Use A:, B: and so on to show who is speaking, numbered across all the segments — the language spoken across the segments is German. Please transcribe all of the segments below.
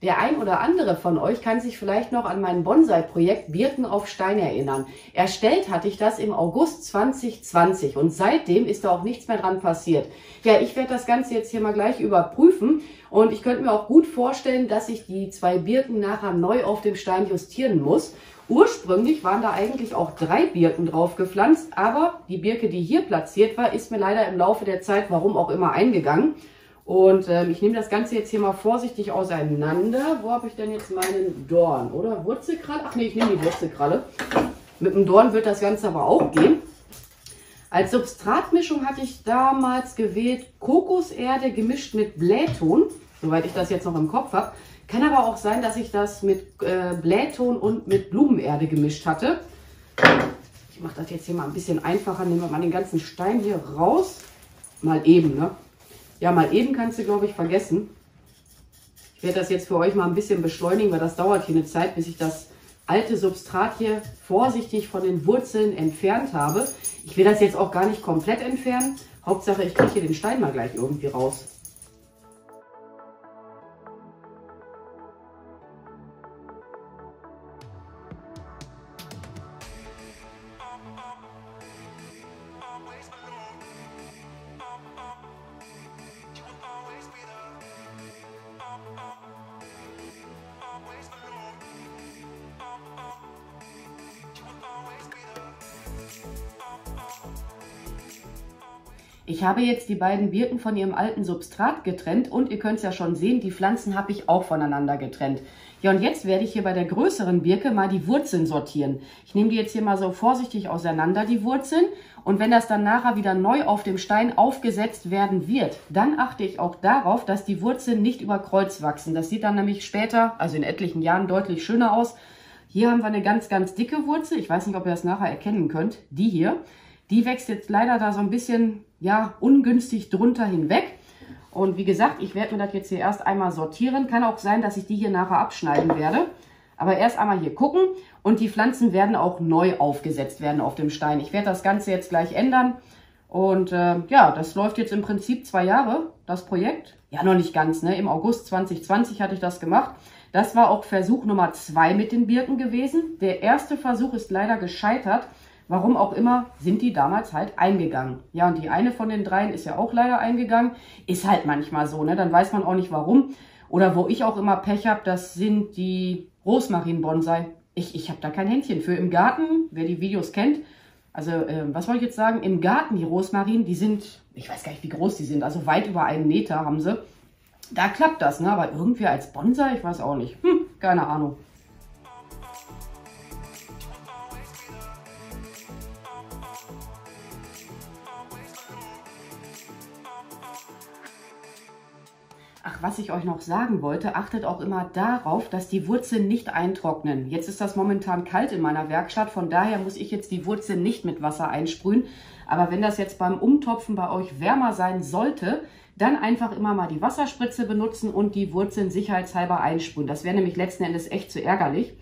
A: Der ein oder andere von euch kann sich vielleicht noch an mein Bonsai-Projekt Birken auf Stein erinnern. Erstellt hatte ich das im August 2020 und seitdem ist da auch nichts mehr dran passiert. Ja, ich werde das Ganze jetzt hier mal gleich überprüfen und ich könnte mir auch gut vorstellen, dass ich die 2 Birken nachher neu auf dem Stein justieren muss. Ursprünglich waren da eigentlich auch 3 Birken drauf gepflanzt, aber die Birke, die hier platziert war, ist mir leider im Laufe der Zeit, warum auch immer, eingegangen. Und ich nehme das Ganze jetzt hier mal vorsichtig auseinander. Wo habe ich denn jetzt meinen Dorn? Oder Wurzelkralle? Ach nee, ich nehme die Wurzelkralle. Mit dem Dorn wird das Ganze aber auch gehen. Als Substratmischung hatte ich damals gewählt Kokoserde gemischt mit Blähton, soweit ich das jetzt noch im Kopf habe. Kann aber auch sein, dass ich das mit Blähton und mit Blumenerde gemischt hatte. Ich mache das jetzt hier mal ein bisschen einfacher. Nehmen wir mal den ganzen Stein hier raus. Mal eben, ne? Ja, mal eben kannst du, glaube ich, vergessen. Ich werde das jetzt für euch mal ein bisschen beschleunigen, weil das dauert hier eine Zeit, bis ich das alte Substrat hier vorsichtig von den Wurzeln entfernt habe. Ich will das jetzt auch gar nicht komplett entfernen. Hauptsache, ich kriege hier den Stein mal gleich irgendwie raus. Ich habe jetzt die beiden Birken von ihrem alten Substrat getrennt und ihr könnt es ja schon sehen, die Pflanzen habe ich auch voneinander getrennt. Ja, und jetzt werde ich hier bei der größeren Birke mal die Wurzeln sortieren. Ich nehme die jetzt hier mal so vorsichtig auseinander, die Wurzeln. Und wenn das dann nachher wieder neu auf dem Stein aufgesetzt werden wird, dann achte ich auch darauf, dass die Wurzeln nicht über Kreuz wachsen. Das sieht dann nämlich später, also in etlichen Jahren, deutlich schöner aus. Hier haben wir eine ganz, ganz dicke Wurzel. Ich weiß nicht, ob ihr das nachher erkennen könnt. Die hier, die wächst jetzt leider da so ein bisschen, ja, ungünstig drunter hinweg. Und wie gesagt, ich werde mir das jetzt hier erst einmal sortieren. Kann auch sein, dass ich die hier nachher abschneiden werde. Aber erst einmal hier gucken. Und die Pflanzen werden auch neu aufgesetzt werden auf dem Stein. Ich werde das Ganze jetzt gleich ändern. Und ja, das läuft jetzt im Prinzip 2 Jahre, das Projekt. Ja, noch nicht ganz, ne? Im August 2020 hatte ich das gemacht. Das war auch Versuch Nummer 2 mit den Birken gewesen. Der erste Versuch ist leider gescheitert. Warum auch immer, sind die damals halt eingegangen. Ja, und die eine von den 3 ist ja auch leider eingegangen. Ist halt manchmal so, ne? Dann weiß man auch nicht warum. Oder wo ich auch immer Pech habe, das sind die Rosmarin-Bonsai. Ich habe da kein Händchen für. Im Garten, wer die Videos kennt, also was wollte ich jetzt sagen? Im Garten, die Rosmarin, die sind, ich weiß gar nicht, wie groß die sind, also weit über 1 Meter haben sie. Da klappt das, ne? Aber irgendwie als Bonsai, ich weiß auch nicht. Keine Ahnung. Ach, was ich euch noch sagen wollte, achtet auch immer darauf, dass die Wurzeln nicht eintrocknen. Jetzt ist das momentan kalt in meiner Werkstatt, von daher muss ich jetzt die Wurzeln nicht mit Wasser einsprühen. Aber wenn das jetzt beim Umtopfen bei euch wärmer sein sollte, dann einfach immer mal die Wasserspritze benutzen und die Wurzeln sicherheitshalber einsprühen. Das wäre nämlich letzten Endes echt zu ärgerlich.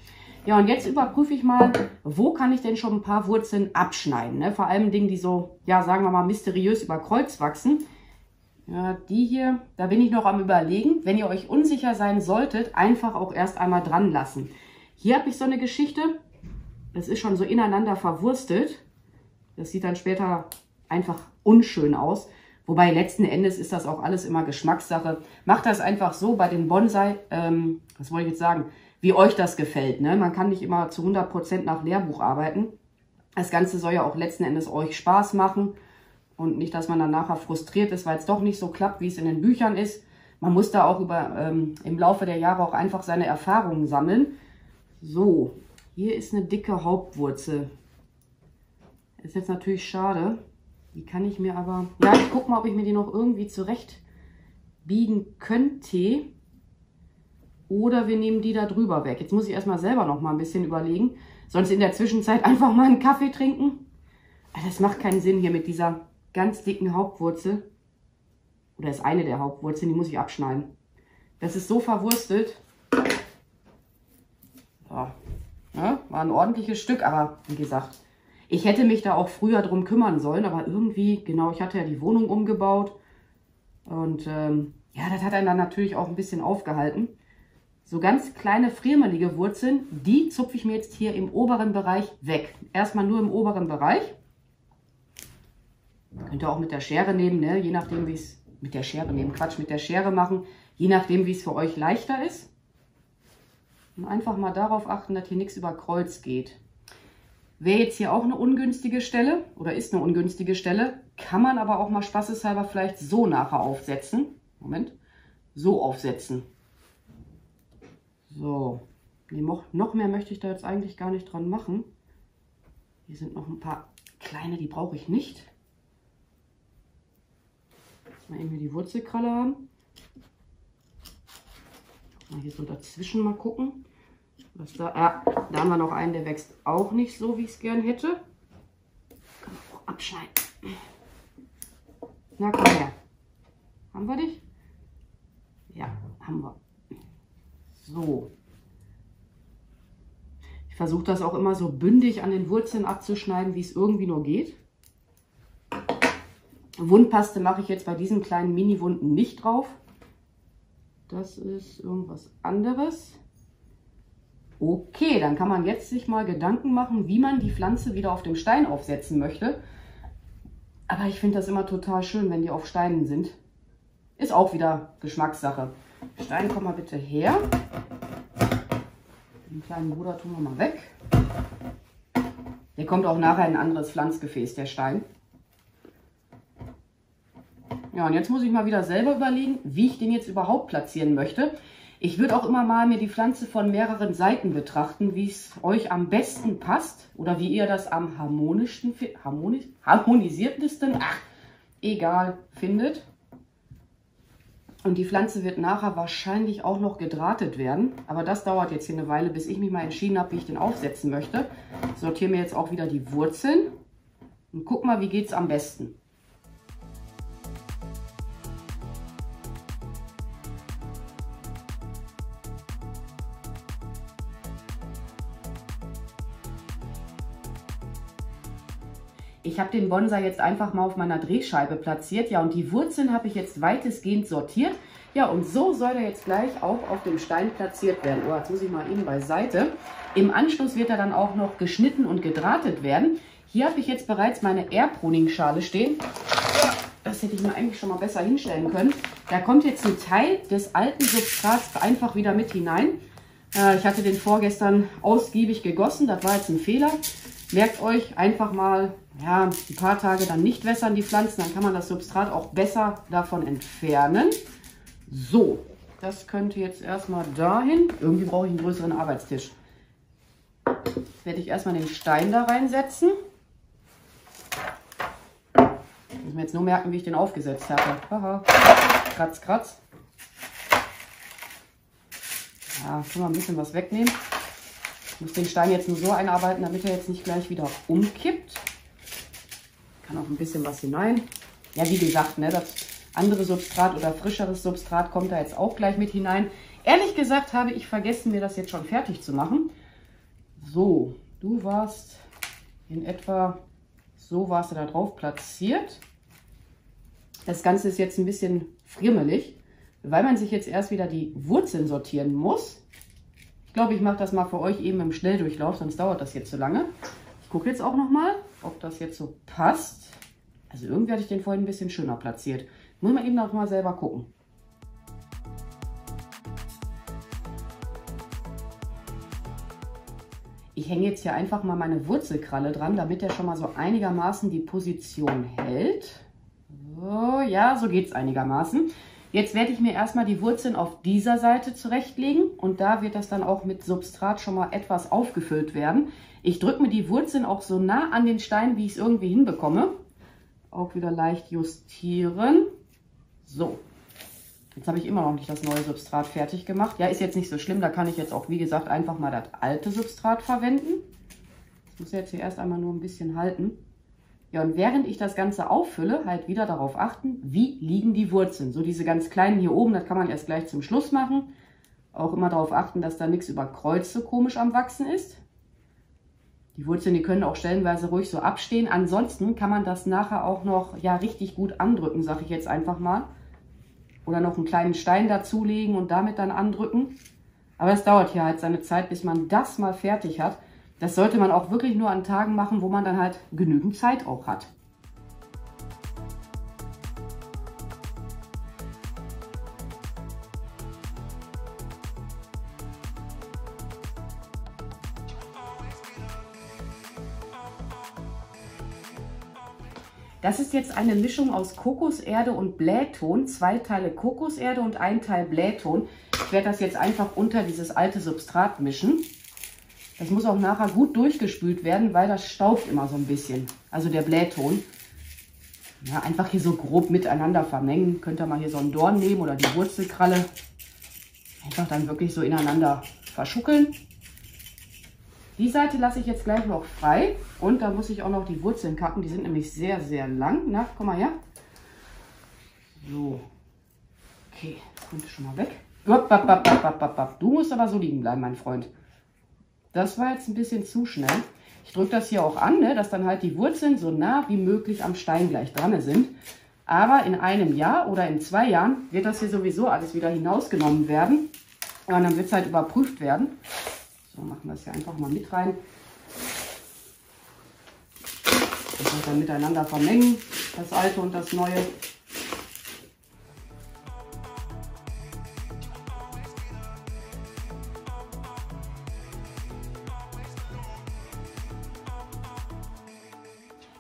A: Ja, und jetzt überprüfe ich mal, wo kann ich denn schon ein paar Wurzeln abschneiden, ne? Vor allem Dingen, die so, ja, sagen wir mal, mysteriös über Kreuz wachsen. Ja, die hier, da bin ich noch am Überlegen. Wenn ihr euch unsicher sein solltet, einfach auch erst einmal dran lassen. Hier habe ich so eine Geschichte. Das ist schon so ineinander verwurstelt. Das sieht dann später einfach unschön aus. Wobei letzten Endes ist das auch alles immer Geschmackssache. Macht das einfach so bei den Bonsai, was wollte ich jetzt sagen, wie euch das gefällt, ne? Man kann nicht immer zu 100% nach Lehrbuch arbeiten. Das Ganze soll ja auch letzten Endes euch Spaß machen. Und nicht, dass man dann nachher frustriert ist, weil es doch nicht so klappt, wie es in den Büchern ist. Man muss da auch im Laufe der Jahre auch einfach seine Erfahrungen sammeln. So, hier ist eine dicke Hauptwurzel. Ist jetzt natürlich schade. Die kann ich mir aber... Ja, ich gucke mal, ob ich mir die noch irgendwie zurecht biegen könnte. Oder wir nehmen die da drüber weg. Jetzt muss ich erstmal selber noch mal ein bisschen überlegen. Sonst in der Zwischenzeit einfach mal einen Kaffee trinken. Das macht keinen Sinn hier mit dieser ganz dicken Hauptwurzel. Oder ist eine der Hauptwurzeln, die muss ich abschneiden. Das ist so verwurstelt. Ja, war ein ordentliches Stück, aber wie gesagt, ich hätte mich da auch früher drum kümmern sollen, aber irgendwie, genau, ich hatte ja die Wohnung umgebaut und ja, das hat einen dann natürlich auch ein bisschen aufgehalten. So ganz kleine friemelige Wurzeln, die zupfe ich mir jetzt hier im oberen Bereich weg. Erstmal nur im oberen Bereich. Könnt ihr auch mit der Schere nehmen, ne? Je nachdem wie es, mit der Schere nehmen, Quatsch, mit der Schere machen, je nachdem wie es für euch leichter ist. Und einfach mal darauf achten, dass hier nichts über Kreuz geht. Wäre jetzt hier auch eine ungünstige Stelle oder ist eine ungünstige Stelle, kann man aber auch mal spaßeshalber vielleicht so nachher aufsetzen. Moment, so aufsetzen. So, nee, noch mehr möchte ich da jetzt eigentlich gar nicht dran machen. Hier sind noch ein paar kleine, die brauche ich nicht. Jetzt mal eben hier die Wurzelkralle haben. Mal hier so dazwischen mal gucken. Was da, ja, da haben wir noch einen, der wächst auch nicht so, wie ich es gern hätte. Kann man auch abschneiden. Na, komm her. Haben wir dich? Ja, haben wir. So. Ich versuche das auch immer so bündig an den Wurzeln abzuschneiden, wie es irgendwie nur geht. Wundpaste mache ich jetzt bei diesen kleinen Mini-Wunden nicht drauf. Das ist irgendwas anderes. Okay, dann kann man jetzt sich mal Gedanken machen, wie man die Pflanze wieder auf dem Stein aufsetzen möchte. Aber ich finde das immer total schön, wenn die auf Steinen sind. Ist auch wieder Geschmackssache. Stein, komm mal bitte her. Den kleinen Bruder tun wir mal weg. Der kommt auch nachher in ein anderes Pflanzgefäß, der Stein. Ja, und jetzt muss ich mal wieder selber überlegen, wie ich den jetzt überhaupt platzieren möchte. Ich würde auch immer mal mir die Pflanze von mehreren Seiten betrachten, wie es euch am besten passt oder wie ihr das am harmonisiertesten, egal, findet. Und die Pflanze wird nachher wahrscheinlich auch noch gedrahtet werden. Aber das dauert jetzt hier eine Weile, bis ich mich mal entschieden habe, wie ich den aufsetzen möchte. Ich sortiere mir jetzt auch wieder die Wurzeln und guck mal, wie geht es am besten. Ich habe den Bonsai jetzt einfach mal auf meiner Drehscheibe platziert. Ja, und die Wurzeln habe ich jetzt weitestgehend sortiert. Ja, und so soll er jetzt gleich auch auf dem Stein platziert werden. Oh, jetzt muss ich mal eben beiseite. Im Anschluss wird er dann auch noch geschnitten und gedrahtet werden. Hier habe ich jetzt bereits meine Air-Pruning-Schale stehen. Das hätte ich mir eigentlich schon mal besser hinstellen können. Da kommt jetzt ein Teil des alten Substrats einfach wieder mit hinein. Ich hatte den vorgestern ausgiebig gegossen. Das war jetzt ein Fehler. Merkt euch einfach mal, ja, ein paar Tage dann nicht wässern die Pflanzen, dann kann man das Substrat auch besser davon entfernen. So, das könnte jetzt erstmal dahin. Irgendwie brauche ich einen größeren Arbeitstisch. Jetzt werde ich erstmal den Stein da reinsetzen. Ich muss mir jetzt nur merken, wie ich den aufgesetzt habe. Haha. Kratz, kratz. Ja, können wir ein bisschen was wegnehmen. Ich muss den Stein jetzt nur so einarbeiten, damit er jetzt nicht gleich wieder umkippt. Kann auch ein bisschen was hinein. Ja, wie gesagt, ne, das andere Substrat oder frischeres Substrat kommt da jetzt auch gleich mit hinein. Ehrlich gesagt habe ich vergessen, mir das jetzt schon fertig zu machen. So, du warst in etwa, so warst du da drauf platziert. Das Ganze ist jetzt ein bisschen friemelig, weil man sich jetzt erst wieder die Wurzeln sortieren muss. Ich glaube, ich mache das mal für euch eben im Schnelldurchlauf, sonst dauert das jetzt zu lange. Ich gucke jetzt auch noch mal, ob das jetzt so passt. Also irgendwie hatte ich den vorhin ein bisschen schöner platziert. Muss man eben noch mal selber gucken. Ich hänge jetzt hier einfach mal meine Wurzelkralle dran, damit er schon mal so einigermaßen die Position hält. So, ja, so geht es einigermaßen. Jetzt werde ich mir erstmal die Wurzeln auf dieser Seite zurechtlegen und da wird das dann auch mit Substrat schon mal etwas aufgefüllt werden. Ich drücke mir die Wurzeln auch so nah an den Stein, wie ich es irgendwie hinbekomme. Auch wieder leicht justieren. So, jetzt habe ich immer noch nicht das neue Substrat fertig gemacht. Ja, ist jetzt nicht so schlimm, da kann ich jetzt auch, wie gesagt, einfach mal das alte Substrat verwenden. Das muss jetzt hier erst einmal nur ein bisschen halten. Ja, und während ich das Ganze auffülle, halt wieder darauf achten, wie liegen die Wurzeln. So diese ganz kleinen hier oben, das kann man erst gleich zum Schluss machen. Auch immer darauf achten, dass da nichts über Kreuz so komisch am Wachsen ist. Die Wurzeln, die können auch stellenweise ruhig so abstehen. Ansonsten kann man das nachher auch noch ja richtig gut andrücken, sage ich jetzt einfach mal. Oder noch einen kleinen Stein dazulegen und damit dann andrücken. Aber es dauert hier halt seine Zeit, bis man das mal fertig hat. Das sollte man auch wirklich nur an Tagen machen, wo man dann halt genügend Zeit auch hat. Das ist jetzt eine Mischung aus Kokoserde und Blähton. 2 Teile Kokoserde und 1 Teil Blähton. Ich werde das jetzt einfach unter dieses alte Substrat mischen. Das muss auch nachher gut durchgespült werden, weil das staubt immer so ein bisschen. Also der Blähton. Ja, einfach hier so grob miteinander vermengen. Könnt ihr mal hier so einen Dorn nehmen oder die Wurzelkralle. Einfach dann wirklich so ineinander verschuckeln. Die Seite lasse ich jetzt gleich noch frei und da muss ich auch noch die Wurzeln kappen. Die sind nämlich sehr, sehr lang. Na, komm mal her. So. Okay, das kommt schon mal weg. Du musst aber so liegen bleiben, mein Freund. Das war jetzt ein bisschen zu schnell. Ich drücke das hier auch an, ne, dass dann halt die Wurzeln so nah wie möglich am Stein gleich dran sind. Aber in einem Jahr oder in 2 Jahren wird das hier sowieso alles wieder hinausgenommen werden. Und dann wird es halt überprüft werden. So, machen wir es hier einfach mal mit rein. Das wird dann miteinander vermengen, das alte und das neue.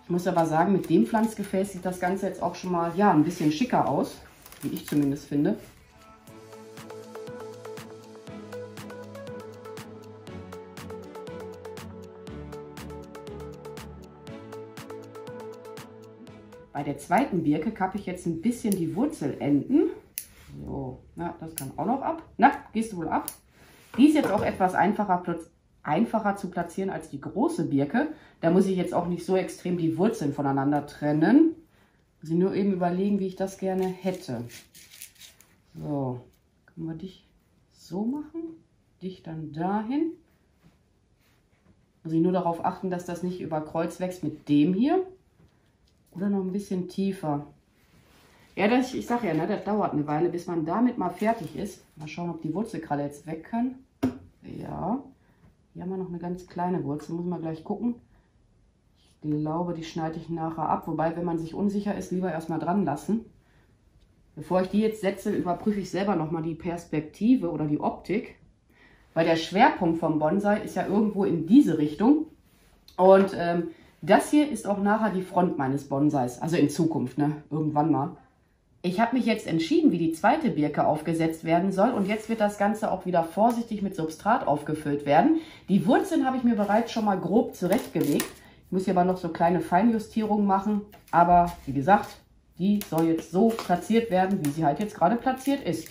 A: Ich muss aber sagen, mit dem Pflanzgefäß sieht das Ganze jetzt auch schon mal ja, ein bisschen schicker aus, wie ich zumindest finde. Bei der zweiten Birke kappe ich jetzt ein bisschen die Wurzelenden. So, na, das kann auch noch ab. Na, gehst du wohl ab? Die ist jetzt auch etwas einfacher zu platzieren als die große Birke. Da muss ich jetzt auch nicht so extrem die Wurzeln voneinander trennen. Muss ich nur eben überlegen, wie ich das gerne hätte. So, können wir dich so machen? Dich dann dahin. Muss ich nur darauf achten, dass das nicht über Kreuz wächst mit dem hier. Oder noch ein bisschen tiefer. Ja, ich sage ja, ne, das dauert eine Weile, bis man damit mal fertig ist. Mal schauen, ob die Wurzelkralle jetzt weg kann. Ja, hier haben wir noch eine ganz kleine Wurzel, muss man gleich gucken. Ich glaube, die schneide ich nachher ab. Wobei, wenn man sich unsicher ist, lieber erstmal dran lassen. Bevor ich die jetzt setze, überprüfe ich selber nochmal die Perspektive oder die Optik. Weil der Schwerpunkt vom Bonsai ist ja irgendwo in diese Richtung. Und das hier ist auch nachher die Front meines Bonsais. Also in Zukunft, ne? Irgendwann mal. Ich habe mich jetzt entschieden, wie die zweite Birke aufgesetzt werden soll. Und jetzt wird das Ganze auch wieder vorsichtig mit Substrat aufgefüllt werden. Die Wurzeln habe ich mir bereits schon mal grob zurechtgelegt. Ich muss hier aber noch so kleine Feinjustierungen machen. Aber wie gesagt, die soll jetzt so platziert werden, wie sie halt jetzt gerade platziert ist.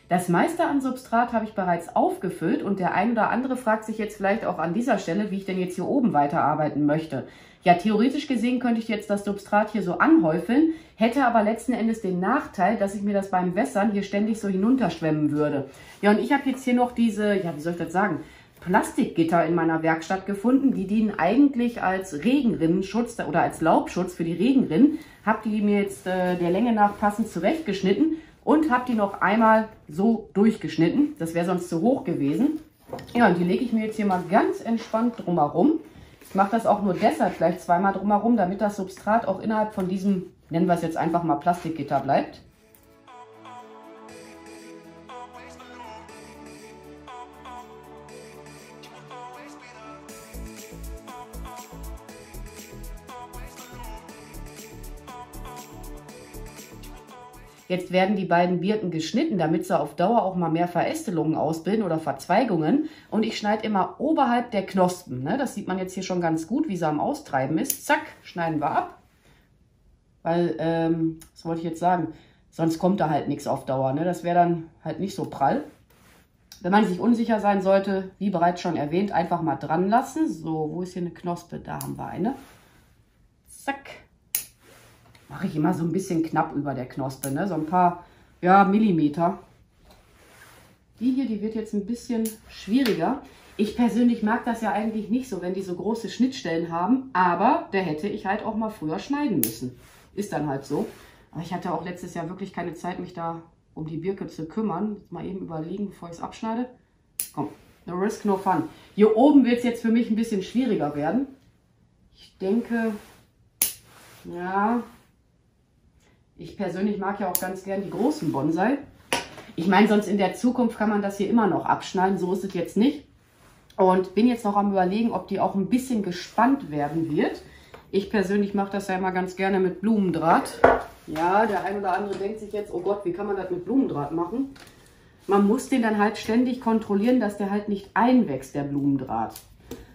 A: Das meiste an Substrat habe ich bereits aufgefüllt und der ein oder andere fragt sich jetzt vielleicht auch an dieser Stelle, wie ich denn jetzt hier oben weiterarbeiten möchte. Ja, theoretisch gesehen könnte ich jetzt das Substrat hier so anhäufeln, hätte aber letzten Endes den Nachteil, dass ich mir das beim Wässern hier ständig so hinunterschwemmen würde. Ja, und ich habe jetzt hier noch diese, ja, wie soll ich das sagen, Plastikgitter in meiner Werkstatt gefunden. Die dienen eigentlich als Regenrinnenschutz oder als Laubschutz für die Regenrinnen. Habe die mir jetzt der Länge nach passend zurechtgeschnitten. Und habe die noch einmal so durchgeschnitten. Das wäre sonst zu hoch gewesen. Ja, und die lege ich mir jetzt hier mal ganz entspannt drumherum. Ich mache das auch nur deshalb gleich zweimal drumherum, damit das Substrat auch innerhalb von diesem, nennen wir es jetzt einfach mal Plastikgitter, bleibt. Jetzt werden die beiden Birken geschnitten, damit sie auf Dauer auch mal mehr Verästelungen ausbilden oder Verzweigungen. Und ich schneide immer oberhalb der Knospen. Ne? Das sieht man jetzt hier schon ganz gut, wie sie am Austreiben ist. Zack, schneiden wir ab. Weil, was wollte ich jetzt sagen? Sonst kommt da halt nichts auf Dauer. Ne? Das wäre dann halt nicht so prall. Wenn man sich unsicher sein sollte, wie bereits schon erwähnt, einfach mal dran lassen. So, wo ist hier eine Knospe? Da haben wir eine. Zack. Mache ich immer so ein bisschen knapp über der Knospe, ne? So ein paar, ja, Millimeter. Die hier, die wird jetzt ein bisschen schwieriger. Ich persönlich mag das ja eigentlich nicht so, wenn die so große Schnittstellen haben. Aber da hätte ich halt auch mal früher schneiden müssen. Ist dann halt so. Aber ich hatte auch letztes Jahr wirklich keine Zeit, mich da um die Birke zu kümmern. Jetzt mal eben überlegen, bevor ich es abschneide. Komm, no risk, no fun. Hier oben wird es jetzt für mich ein bisschen schwieriger werden. Ich denke, ja, ich persönlich mag ja auch ganz gern die großen Bonsai. Ich meine, sonst in der Zukunft kann man das hier immer noch abschneiden. So ist es jetzt nicht. Und bin jetzt noch am Überlegen, ob die auch ein bisschen gespannt werden wird. Ich persönlich mache das ja immer ganz gerne mit Blumendraht. Ja, der ein oder andere denkt sich jetzt, oh Gott, wie kann man das mit Blumendraht machen? Man muss den dann halt ständig kontrollieren, dass der halt nicht einwächst, der Blumendraht.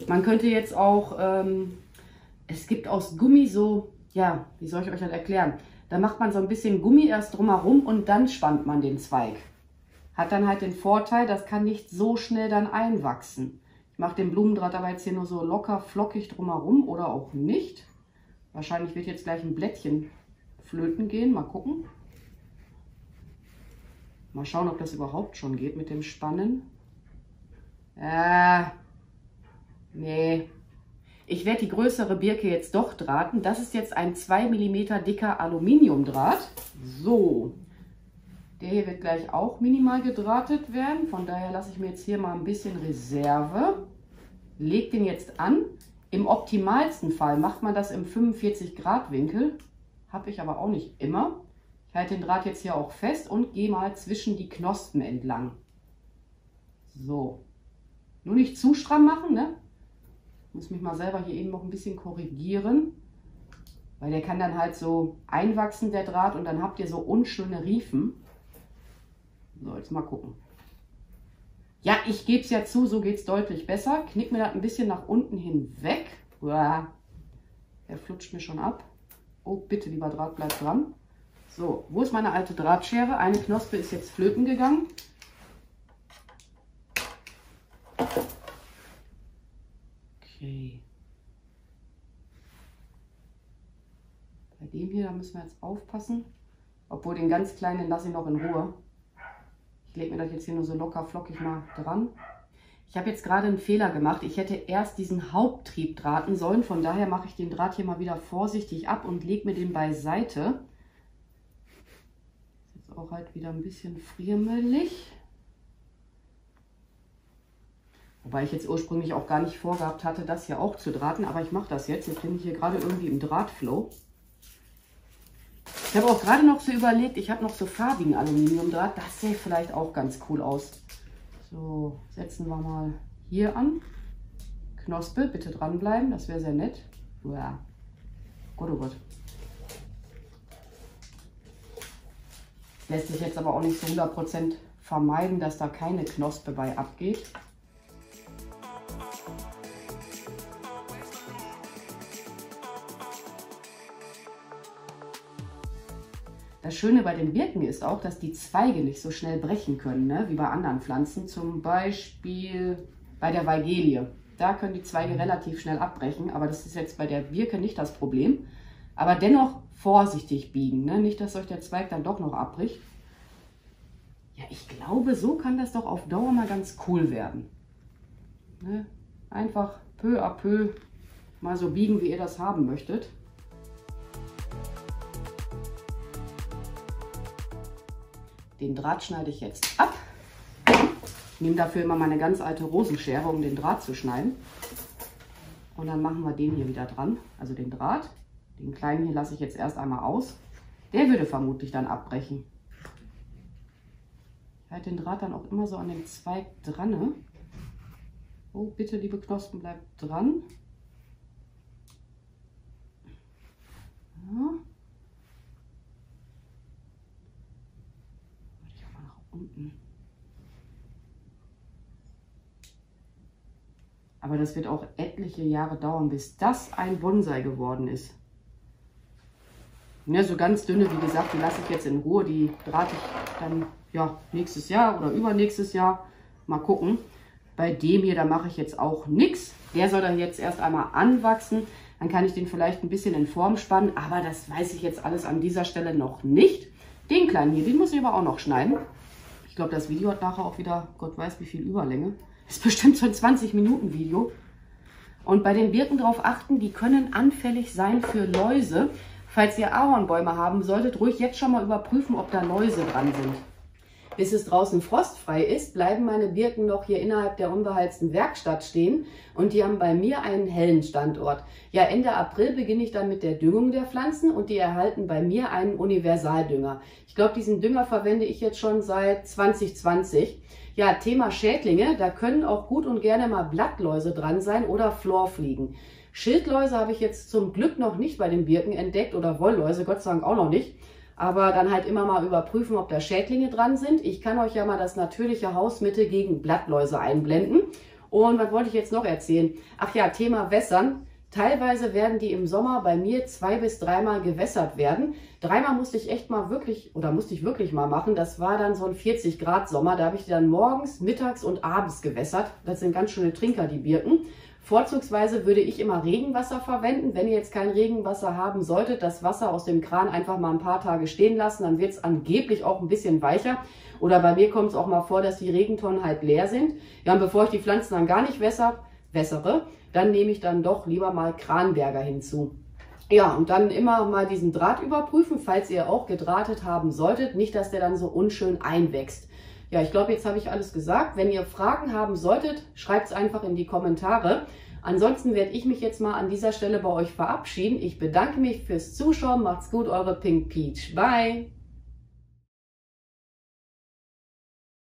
A: Man könnte jetzt auch, es gibt aus Gummi so, ja, wie soll ich euch das erklären? Da macht man so ein bisschen Gummi erst drumherum und dann spannt man den Zweig. Hat dann halt den Vorteil, das kann nicht so schnell dann einwachsen. Ich mache den Blumendraht aber jetzt hier nur so locker flockig drumherum oder auch nicht. Wahrscheinlich wird jetzt gleich ein Blättchen flöten gehen. Mal gucken. Mal schauen, ob das überhaupt schon geht mit dem Spannen. Nee. Ich werde die größere Birke jetzt doch drahten. Das ist jetzt ein 2 mm dicker Aluminiumdraht. So. Der hier wird gleich auch minimal gedrahtet werden. Von daher lasse ich mir jetzt hier mal ein bisschen Reserve. Lege den jetzt an. Im optimalsten Fall macht man das im 45° Winkel. Habe ich aber auch nicht immer. Ich halte den Draht jetzt hier auch fest und gehe mal zwischen die Knospen entlang. So. Nur nicht zu stramm machen, ne? Ich muss mich mal selber hier eben noch ein bisschen korrigieren. Weil der kann dann halt so einwachsen, der Draht, und dann habt ihr so unschöne Riefen. So, jetzt mal gucken. Ja, ich gebe es ja zu, so geht es deutlich besser. Knick mir das ein bisschen nach unten hin weg. Uah. Der flutscht mir schon ab. Oh, bitte, lieber Draht, bleib dran. So, wo ist meine alte Drahtschere? Eine Knospe ist jetzt flöten gegangen. Okay. Bei dem hier, da müssen wir jetzt aufpassen. Obwohl den ganz kleinen lasse ich noch in Ruhe. Ich lege mir das jetzt hier nur so locker flockig mal dran. Ich habe jetzt gerade einen Fehler gemacht. Ich hätte erst diesen Haupttrieb drahten sollen. Von daher mache ich den Draht hier mal wieder vorsichtig ab und lege mir den beiseite. Ist jetzt auch halt wieder ein bisschen friemelig. Wobei ich jetzt ursprünglich auch gar nicht vorgehabt hatte, das hier auch zu drahten. Aber ich mache das jetzt. Jetzt bin ich hier gerade irgendwie im Drahtflow. Ich habe auch gerade noch so überlegt, ich habe noch so farbigen Aluminiumdraht. Das sähe vielleicht auch ganz cool aus. So, setzen wir mal hier an. Knospe, bitte dranbleiben, das wäre sehr nett. Uah. Gott, oh Gott. Lässt sich jetzt aber auch nicht so 100% vermeiden, dass da keine Knospe bei abgeht. Das Schöne bei den Birken ist auch, dass die Zweige nicht so schnell brechen können, ne? Wie bei anderen Pflanzen. Zum Beispiel bei der Weigelie. Da können die Zweige relativ schnell abbrechen, aber das ist jetzt bei der Birke nicht das Problem. Aber dennoch vorsichtig biegen, ne? Nicht, dass euch der Zweig dann doch noch abbricht. Ja, ich glaube, so kann das doch auf Dauer mal ganz cool werden. Ne? Einfach peu à peu mal so biegen, wie ihr das haben möchtet. Den Draht schneide ich jetzt ab. Ich nehme dafür immer meine ganz alte Rosenschere, um den Draht zu schneiden. Und dann machen wir den hier wieder dran, also den Draht. Den kleinen hier lasse ich jetzt erst einmal aus. Der würde vermutlich dann abbrechen. Ich halte den Draht dann auch immer so an den Zweig dran. Ne? Oh, bitte, liebe Knospen, bleibt dran. Ja. Unten. Aber das wird auch etliche Jahre dauern, bis das ein Bonsai geworden ist. Ja, so ganz dünne, wie gesagt, die lasse ich jetzt in Ruhe. Die drahte ich dann ja, nächstes Jahr oder übernächstes Jahr. Mal gucken. Bei dem hier, da mache ich jetzt auch nichts. Der soll dann jetzt erst einmal anwachsen. Dann kann ich den vielleicht ein bisschen in Form spannen. Aber das weiß ich jetzt alles an dieser Stelle noch nicht. Den kleinen hier, den muss ich aber auch noch schneiden. Ich glaube, das Video hat nachher auch wieder, Gott weiß wie viel Überlänge. Ist bestimmt so ein 20-Minuten-Video. Und bei den Birken darauf achten, die können anfällig sein für Läuse. Falls ihr Ahornbäume haben solltet, ruhig jetzt schon mal überprüfen, ob da Läuse dran sind. Bis es draußen frostfrei ist, bleiben meine Birken noch hier innerhalb der unbeheizten Werkstatt stehen und die haben bei mir einen hellen Standort. Ja, Ende April beginne ich dann mit der Düngung der Pflanzen und die erhalten bei mir einen Universaldünger. Ich glaube, diesen Dünger verwende ich jetzt schon seit 2020. Ja, Thema Schädlinge, da können auch gut und gerne mal Blattläuse dran sein oder Florfliegen. Schildläuse habe ich jetzt zum Glück noch nicht bei den Birken entdeckt oder Wollläuse, Gott sei Dank auch noch nicht. Aber dann halt immer mal überprüfen, ob da Schädlinge dran sind. Ich kann euch ja mal das natürliche Hausmittel gegen Blattläuse einblenden. Und was wollte ich jetzt noch erzählen? Ach ja, Thema Wässern. Teilweise werden die im Sommer bei mir 2- bis 3-mal gewässert werden. 3-mal musste ich wirklich mal machen. Das war dann so ein 40-Grad Sommer. Da habe ich die dann morgens, mittags und abends gewässert. Das sind ganz schöne Trinker, die Birken. Vorzugsweise würde ich immer Regenwasser verwenden. Wenn ihr jetzt kein Regenwasser haben solltet, das Wasser aus dem Kran einfach mal ein paar Tage stehen lassen, dann wird es angeblich auch ein bisschen weicher. Oder bei mir kommt es auch mal vor, dass die Regentonnen halb leer sind. Ja, und bevor ich die Pflanzen dann gar nicht wässere, dann nehme ich dann doch lieber mal Kranberger hinzu. Ja, und dann immer mal diesen Draht überprüfen, falls ihr auch gedrahtet haben solltet. Nicht, dass der dann so unschön einwächst. Ja, ich glaube, jetzt habe ich alles gesagt. Wenn ihr Fragen haben solltet, schreibt es einfach in die Kommentare. Ansonsten werde ich mich jetzt mal an dieser Stelle bei euch verabschieden. Ich bedanke mich fürs Zuschauen. Macht's gut, eure Pink Peach. Bye!